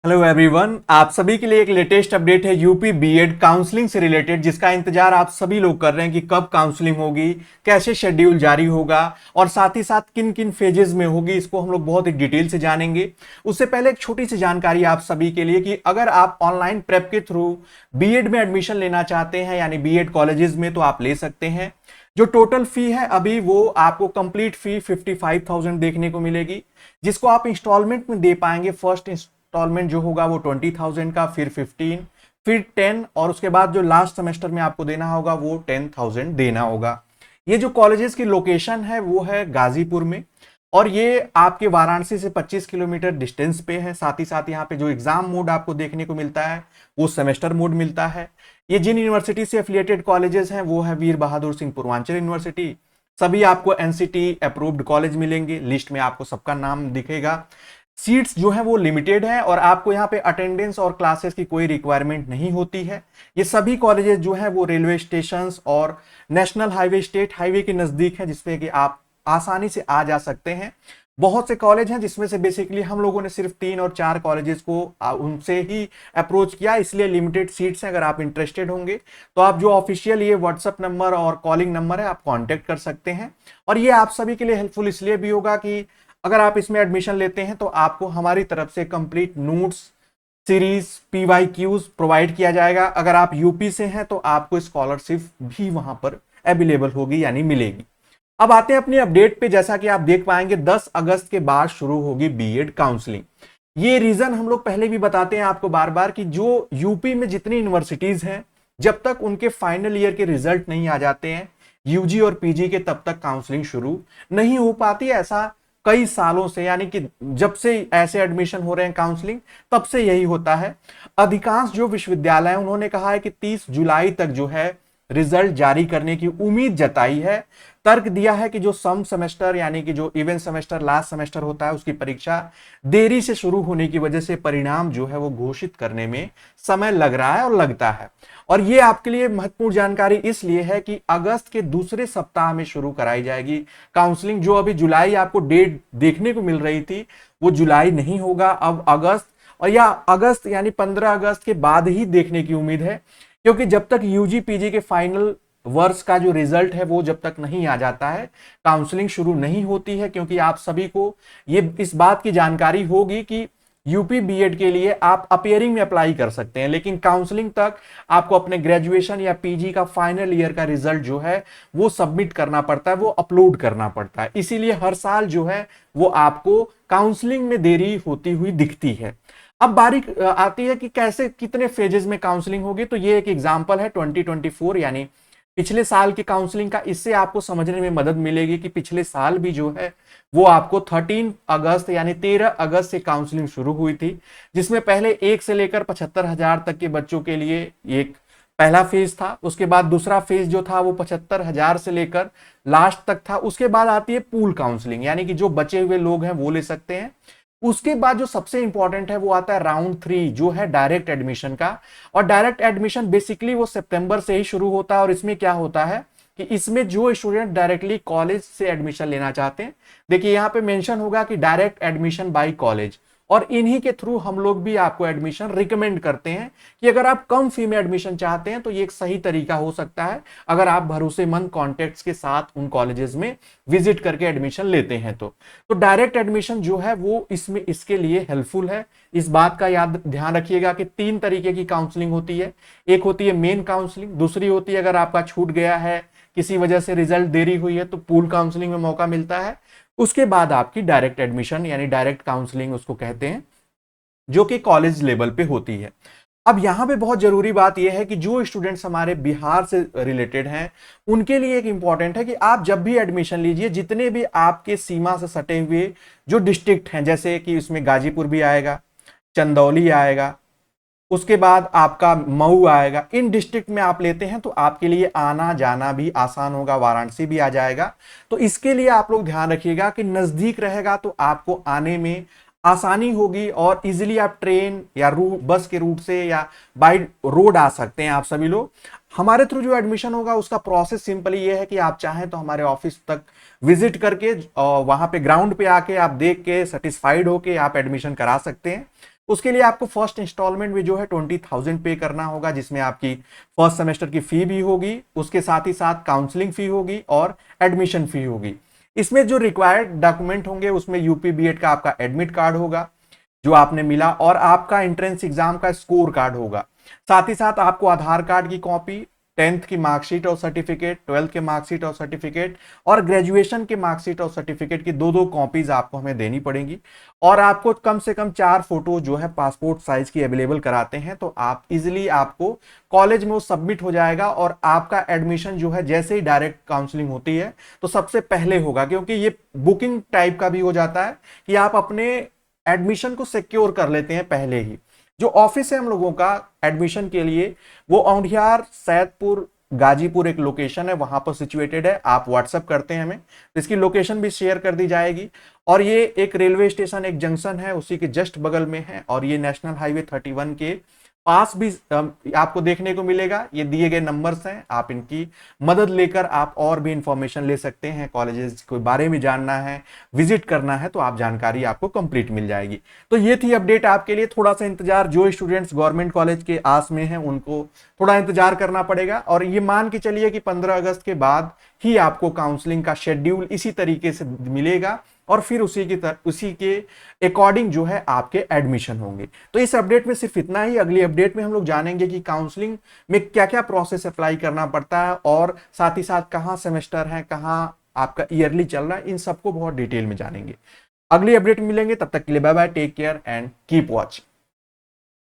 Hello everyone, आप सभी के लिए एक लेटेस्ट अपडेट है यूपी बीएड काउंसलिंग से रिलेटेड, जिसका इंतजार आप सभी लोग कर रहे हैं कि कब काउंसलिंग होगी, कैसे शेड्यूल जारी होगा और साथ ही साथ किन किन फेजेस में होगी। इसको हम लोग बहुत ही डिटेल से जानेंगे। उससे पहले एक छोटी सी जानकारी आप सभी के लिए कि अगर आप ऑनलाइन प्रेप के थ्रू बीएड में एडमिशन लेना चाहते हैं यानी बीएड कॉलेजेस में, तो आप ले सकते हैं। जो टोटल फी है अभी वो आपको कंप्लीट फी 55,000 देखने को मिलेगी, जिसको आप इंस्टॉलमेंट में दे पाएंगे। फर्स्ट इंस्टॉलमेंट जो होगा वो 20,000 का, फिर 15, फिर 10 और उसके बाद जो लास्ट सेमेस्टर में आपको देना होगा वो 10,000 देना होगा। ये जो कॉलेजेस की लोकेशन है वो है गाजीपुर में, और ये आपके वाराणसी से 25 किलोमीटर डिस्टेंस पे है। साथ ही साथ यहाँ पे जो एग्जाम मोड आपको देखने को मिलता है वो सेमेस्टर मोड मिलता है। ये जिन यूनिवर्सिटी से एफिलिएटेड कॉलेजेस हैं वो है वीर बहादुर सिंह पूर्वांचल यूनिवर्सिटी। सभी आपको एनसीटी अप्रूव्ड कॉलेज मिलेंगे, लिस्ट में आपको सबका नाम दिखेगा। सीट्स जो है वो लिमिटेड है और आपको यहाँ पे अटेंडेंस और क्लासेस की कोई रिक्वायरमेंट नहीं होती है। ये सभी कॉलेजेस जो है वो रेलवे स्टेशन और नेशनल हाईवे, स्टेट हाईवे के नजदीक है, जिसपे कि आप आसानी से आ जा सकते हैं। बहुत से कॉलेज हैं जिसमें से बेसिकली हम लोगों ने सिर्फ 3 और 4 कॉलेजेस को उनसे ही अप्रोच किया, इसलिए लिमिटेड सीट्स हैं। अगर आप इंटरेस्टेड होंगे तो आप जो ऑफिशियल ये व्हाट्सएप नंबर और कॉलिंग नंबर है आप कांटेक्ट कर सकते हैं। और ये आप सभी के लिए हेल्पफुल इसलिए भी होगा कि अगर आप इसमें एडमिशन लेते हैं तो आपको हमारी तरफ से complete notes, series, PYQs provide किया जाएगा। अगर आप यूपी से हैं तो आपको स्कॉलरशिप भी वहां पर अवेलेबल होगी यानी मिलेगी। अब आते हैं अपनी अपडेट पे। जैसा कि आप देख पाएंगे 10 अगस्त के बाद शुरू होगी बीएड काउंसलिंग। ये रीजन हम लोग पहले भी बताते हैं आपको बार बार कि जो यूपी में जितनी यूनिवर्सिटीज हैं, जब तक उनके फाइनल ईयर के रिजल्ट नहीं आ जाते हैं यूजी और पीजी के, तब तक काउंसलिंग शुरू नहीं हो पाती। ऐसा कई सालों से, यानी कि जब से ऐसे एडमिशन हो रहे हैं काउंसलिंग, तब से यही होता है। अधिकांश जो विश्वविद्यालय हैं उन्होंने कहा है कि 30 जुलाई तक जो है रिजल्ट जारी करने की उम्मीद जताई है। तर्क दिया है कि जो सम सेमेस्टर यानी कि जो इवेंट सेमेस्टर लास्ट सेमेस्टर होता है उसकी परीक्षा देरी से शुरू होने की वजह से परिणाम जो है वो घोषित करने में समय लग रहा है और लगता है। और ये आपके लिए महत्वपूर्ण जानकारी इसलिए है कि अगस्त के दूसरे सप्ताह में शुरू कराई जाएगी काउंसलिंग। जो अभी जुलाई आपको डेट देखने को मिल रही थी वो जुलाई नहीं होगा, अब अगस्त, और या अगस्त यानी 15 अगस्त के बाद ही देखने की उम्मीद है। क्योंकि जब तक यूजी पीजी के फाइनल वर्ष का जो रिजल्ट है वो जब तक नहीं आ जाता है काउंसलिंग शुरू नहीं होती है। क्योंकि आप सभी को ये इस बात की जानकारी होगी कि यूपी बीएड के लिए आप अपियरिंग में अप्लाई कर सकते हैं, लेकिन काउंसलिंग तक आपको अपने ग्रेजुएशन या पीजी का फाइनल ईयर का रिजल्ट जो है वो सबमिट करना पड़ता है, वो अपलोड करना पड़ता है। इसीलिए हर साल जो है वो आपको काउंसलिंग में देरी होती हुई दिखती है। अब बारी आती है कि कैसे कितने फेजेस में काउंसलिंग होगी। तो ये एक एग्जांपल है 2024 यानी पिछले साल की काउंसलिंग का। इससे आपको समझने में मदद मिलेगी कि पिछले साल भी जो है वो आपको 13 अगस्त यानी 13 अगस्त से काउंसलिंग शुरू हुई थी, जिसमें पहले 1 से लेकर 75,000 तक के बच्चों के लिए एक पहला फेज था। उसके बाद दूसरा फेज जो था वो 75,000 से लेकर लास्ट तक था। उसके बाद आती है पूल काउंसलिंग, यानी कि जो बचे हुए लोग हैं वो ले सकते हैं। उसके बाद जो सबसे इंपॉर्टेंट है वो आता है राउंड 3, जो है डायरेक्ट एडमिशन का। और डायरेक्ट एडमिशन बेसिकली वो सितंबर से ही शुरू होता है। और इसमें क्या होता है कि इसमें जो स्टूडेंट डायरेक्टली कॉलेज से एडमिशन लेना चाहते हैं, देखिए यहाँ पे मेंशन होगा कि डायरेक्ट एडमिशन बाय कॉलेज, और इन्हीं के थ्रू हम लोग भी आपको एडमिशन रिकमेंड करते हैं कि अगर आप कम फी में एडमिशन चाहते हैं तो ये एक सही तरीका हो सकता है, अगर आप भरोसेमंद कॉन्टेक्ट्स के साथ उन कॉलेजेस में विजिट करके एडमिशन लेते हैं। तो डायरेक्ट एडमिशन जो है वो इसमें इसके लिए हेल्पफुल है। इस बात का याद ध्यान रखिएगा कि 3 तरीके की काउंसलिंग होती है। एक होती है मेन काउंसलिंग, दूसरी होती है अगर आपका छूट गया है, किसी वजह से रिजल्ट देरी हुई है, तो पूल काउंसलिंग में मौका मिलता है। उसके बाद आपकी डायरेक्ट एडमिशन यानी डायरेक्ट काउंसलिंग उसको कहते हैं, जो कि कॉलेज लेवल पे होती है। अब यहां पे बहुत जरूरी बात यह है कि जो स्टूडेंट्स हमारे बिहार से रिलेटेड हैं उनके लिए एक इंपॉर्टेंट है कि आप जब भी एडमिशन लीजिए, जितने भी आपके सीमा से सटे हुए जो डिस्ट्रिक्ट हैं, जैसे कि इसमें गाजीपुर भी आएगा, चंदौली आएगा, उसके बाद आपका मऊ आएगा, इन डिस्ट्रिक्ट में आप लेते हैं तो आपके लिए आना जाना भी आसान होगा, वाराणसी भी आ जाएगा। तो इसके लिए आप लोग ध्यान रखिएगा कि नजदीक रहेगा तो आपको आने में आसानी होगी और इजीली आप ट्रेन या बस के रूट से या बाय रोड आ सकते हैं। आप सभी लोग हमारे थ्रू जो एडमिशन होगा उसका प्रोसेस सिंपली ये है कि आप चाहें तो हमारे ऑफिस तक विजिट करके वहां पे ग्राउंड पे आके आप देख के सेटिस्फाइड होके आप एडमिशन करा सकते हैं। उसके लिए आपको फर्स्ट इंस्टॉलमेंट में जो है 20,000 पे करना होगा, जिसमें आपकी फर्स्ट सेमेस्टर की फी भी होगी, उसके साथ ही साथ काउंसलिंग फी होगी और एडमिशन फी होगी। इसमें जो रिक्वायर्ड डॉक्यूमेंट होंगे उसमें यूपी बीएड का आपका एडमिट कार्ड होगा जो आपने मिला, और आपका एंट्रेंस एग्जाम का स्कोर कार्ड होगा। साथ ही साथ आपको आधार कार्ड की कॉपी, 10th की मार्कशीट और सर्टिफिकेट, 12th के मार्कशीट और सर्टिफिकेट और ग्रेजुएशन के मार्कशीट और सर्टिफिकेट की दो दो कॉपीज आपको हमें देनी पड़ेगी। और आपको कम से कम 4 फोटो जो है पासपोर्ट साइज की अवेलेबल कराते हैं, तो आप इजिली आपको कॉलेज में वो सबमिट हो जाएगा और आपका एडमिशन जो है जैसे ही डायरेक्ट काउंसलिंग होती है तो सबसे पहले होगा, क्योंकि ये बुकिंग टाइप का भी हो जाता है कि आप अपने एडमिशन को सिक्योर कर लेते हैं पहले ही। जो ऑफिस है हम लोगों का एडमिशन के लिए वो औंधियार, सैदपुर, गाजीपुर एक लोकेशन है, वहां पर सिचुएटेड है। आप व्हाट्सएप करते हैं हमें तो इसकी लोकेशन भी शेयर कर दी जाएगी। और ये एक रेलवे स्टेशन, एक जंक्शन है, उसी के जस्ट बगल में है, और ये नेशनल हाईवे 31 के पास भी आपको देखने को मिलेगा। ये दिए गए नंबर्स हैं, आप इनकी मदद लेकर आप और भी इंफॉर्मेशन ले सकते हैं। कॉलेजेस के बारे में जानना है, विजिट करना है, तो आप जानकारी आपको कंप्लीट मिल जाएगी। तो ये थी अपडेट आपके लिए। थोड़ा सा इंतजार, जो स्टूडेंट्स गवर्नमेंट कॉलेज के आस में हैं उनको थोड़ा इंतजार करना पड़ेगा। और ये मान के चलिए कि 15 अगस्त के बाद ही आपको काउंसलिंग का शेड्यूल इसी तरीके से मिलेगा और फिर उसी के अकॉर्डिंग जो है आपके एडमिशन होंगे। तो इस अपडेट में सिर्फ इतना ही। अगली अपडेट में हम लोग जानेंगे कि काउंसलिंग में क्या क्या प्रोसेस अप्लाई करना पड़ता है और साथ ही साथ कहाँ सेमेस्टर है, कहाँ आपका ईयरली चल रहा है, इन सबको बहुत डिटेल में जानेंगे। अगली अपडेट में मिलेंगे, तब तक के लिए bye bye, take care and keep watch.